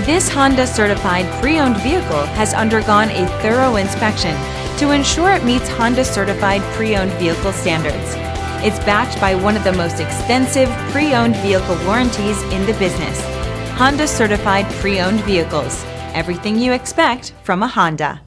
This Honda certified pre-owned vehicle has undergone a thorough inspection to ensure it meets Honda certified pre-owned vehicle standards. It's backed by one of the most extensive pre-owned vehicle warranties in the business. Honda certified pre-owned vehicles. Everything you expect from a Honda.